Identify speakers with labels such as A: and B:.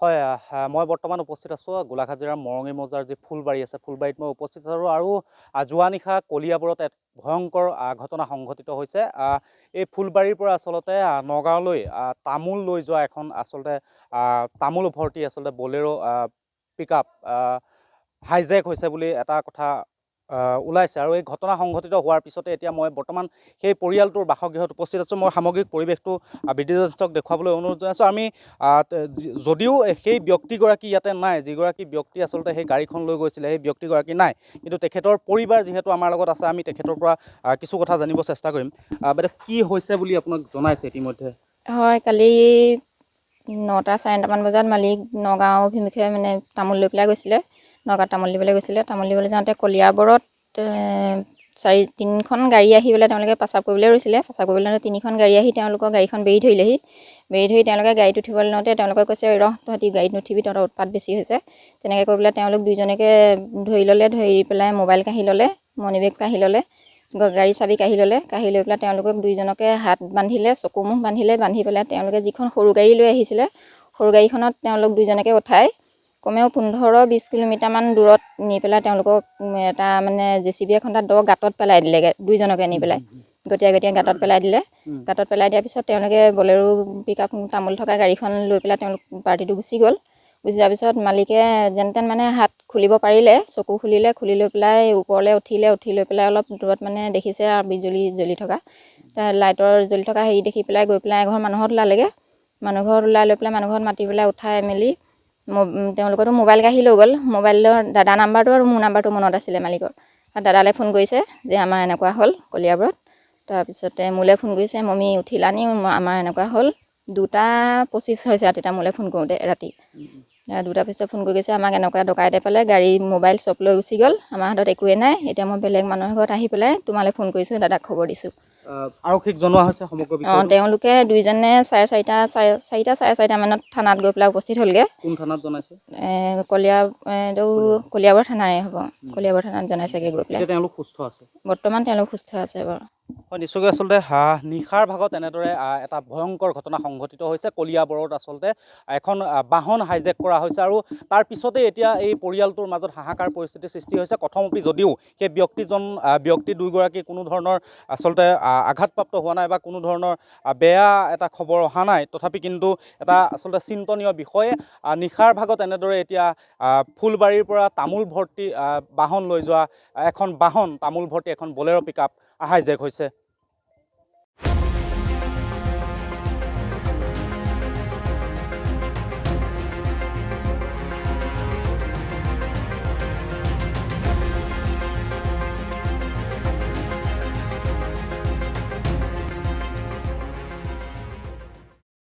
A: হয়, মই বৰ্তমান উপস্থিত আছোঁ গোলাঘাট জিলাৰ মৰঙী মৌজাৰ যি ফুলবাৰী আছে, ফুলবাৰীত মই উপস্থিত আছোঁ আৰু যোৱা নিশা কলিয়াবৰত এক ভয়ংকৰ ঘটনা সংঘটিত হৈছে। এই ফুলবাৰীৰ পৰা আচলতে নগাঁৱলৈ তামোল লৈ যোৱা এখন আচলতে তামোল ভৰ্তি আচলতে বলেৰো পিকআপ হাইজেক হৈছে বুলি এটা কথা ওলাইছে আৰু এই ঘটনা সংঘটিত হোৱাৰ পিছতে এতিয়া মই বৰ্তমান সেই পৰিয়ালটোৰ বাসগৃহত উপস্থিত আছোঁ। মই সামগ্ৰিক পৰিৱেশটো বিদ্যুৎক দেখুৱাবলৈ অনুৰোধ জনাইছোঁ। আমি যদিও সেই ব্যক্তিগৰাকী ইয়াতে নাই, যিগৰাকী ব্যক্তি আচলতে সেই গাড়ীখন লৈ গৈছিলে, সেই ব্যক্তিগৰাকী নাই, কিন্তু তেখেতৰ পৰিবাৰ যিহেতু আমাৰ লগত আছে, আমি তেখেতৰ পৰা কিছু কথা জানিব চেষ্টা কৰিম। বাইদেউ, কি হৈছে বুলি আপোনাক জনাইছে ইতিমধ্যে?
B: হয়, কালি 9টা 9:30মান বজাত মালিক নগাঁও অভিমুখে মানে তামোল লৈ পেলাই গৈছিলে। নগাঁৱত তামোল দিবলৈ গৈছিলে। তামোল দিবলৈ যাওঁতে কলিয়াবৰত 3খন গাড়ী আহি পেলাই তেওঁলোকে পেচাব কৰিবলৈ ৰৈছিলে। পেচাব কৰিবলৈ লওঁতে 3খন গাড়ী আহি তেওঁলোকৰ গাড়ীখন বেৰি ধৰিলেহি। বেৰি ধৰি তেওঁলোকে গাড়ীত উঠিবলৈ লওঁতে তেওঁলোকে কৈছে, ৰহ, তহঁতি গাড়ীত নুঠিবি, তহঁতৰ উৎপাত বেছি হৈছে। তেনেকৈ কৈ পেলাই তেওঁলোক দুইজনকে ধৰি ল'লে। ধৰি পেলাই মোবাইল কাঢ়ি ল'লে, মণি বেগ কাঢ়ি ল'লে, গাড়ী চাবি কাঢ়ি ল'লে। কাঢ়ি লৈ পেলাই তেওঁলোকক দুইজনকে হাত বান্ধিলে, চকু মুখ বান্ধিলে। বান্ধি পেলাই তেওঁলোকে যিখন সৰু গাড়ী লৈ আহিছিলে, সৰু গাড়ীখনত তেওঁলোক দুইজনকে উঠাই কমেও 15-20 কিলোমিটাৰমান দূৰত নি পেলাই তেওঁলোকক এটা মানে JCB এখন তাত গাঁতত পেলাই দিলেগৈ, দুইজনকে নি পেলাই গতীয়া গাঁতত পেলাই দিলে। গাঁতত পেলাই দিয়াৰ পিছত তেওঁলোকে বলেৰো পিকআপ তামোল থকা গাড়ীখন লৈ পেলাই তেওঁলোক পাৰ্টিটো গুচি গ'ল। গুচি যোৱাৰ পিছত মালিকে যেন তেন মানে হাত খুলিব পাৰিলে, চকু খুলিলে। খুলি লৈ পেলাই ওপৰলৈ উঠিলে। উঠি লৈ পেলাই অলপ দূৰত মানে দেখিছে আৰু বিজুলী জ্বলি থকা, লাইটৰ জ্বলি থকা হেৰি দেখি পেলাই গৈ পেলাই এঘৰ মানুহত ওলালেগৈ। মানুহ ঘৰত ওলাই লৈ পেলাই মানুহ ঘৰত মাতি পেলাই উঠাই মেলি তেওঁলোকৰতো মোবাইল কাঢ়ি লৈ গ'ল। মোবাইলৰ দাদা নাম্বাৰটো আৰু মোৰ নাম্বাৰটো মনত আছিলে মালিকৰ। দাদালৈ ফোন কৰিছে যে আমাৰ এনেকুৱা হ'ল কলিয়াবৰত। তাৰপিছতে মোলৈ ফোন কৰিছে, মমি উঠিলানি, আমাৰ এনেকুৱা হ'ল। 2:25 হৈছে আৰু তেতিয়া মোলৈ ফোন কৰোঁতে ৰাতি 2টাৰ পিছত ফোন কৰি কৈছে, আমাক এনেকুৱা ডকাইতে পালে, গাড়ী মোবাইল চব লৈ গুচি গ'ল, আমাৰ হাতত একোৱেই নাই। এতিয়া মই বেলেগ মানুহৰ ঘৰত আহি পেলাই তোমালৈ ফোন কৰিছোঁ, দাদাক খবৰ দিছোঁ।
A: আৰক্ষীক জনোৱা হৈছে সমগ্ৰ বিষয়টো?
B: তেওঁলোকে দুইজনে 4:30 মানত থানাত গৈ পেলাই উপস্থিত হ'লগৈ।
A: কোন থানাত জনাইছে?
B: কলিয়াবৰ থানাৰে হ'ব। কলিয়াবৰ থানাত জনাইছেগৈ গৈ পেলাই।
A: তেওঁলোক সুস্থ আছে?
B: বৰ্তমান তেওঁলোক সুস্থ আছে বাৰু।
A: হয়, নিশ্চয়কৈ আচলতে নিশাৰ ভাগত এনেদৰে এটা ভয়ংকৰ ঘটনা সংঘটিত হৈছে। কলিয়াবৰত আচলতে এখন বাহন হাইজেক কৰা হৈছে আৰু তাৰ পিছতে এতিয়া এই পৰিয়ালটোৰ মাজত হাহাকাৰ পৰিস্থিতিৰ সৃষ্টি হৈছে। প্ৰথমতে যদিও সেই ব্যক্তি দুয়োগৰাকী কোনো ধৰণৰ আচলতে আঘাতপ্ৰাপ্ত হোৱা নাই বা কোনো ধৰণৰ বেয়া এটা খবৰ অহা নাই, তথাপি কিন্তু এটা আচলতে চিন্তনীয় বিষয়ে নিশাৰ ভাগত এনেদৰে এতিয়া ফুলবাৰীৰ পৰা তামোল ভৰ্তি বাহন লৈ যোৱা এখন বাহন, তামোল ভৰ্তি এখন বলেৰো পিকআপ হাইজেক হৈছে।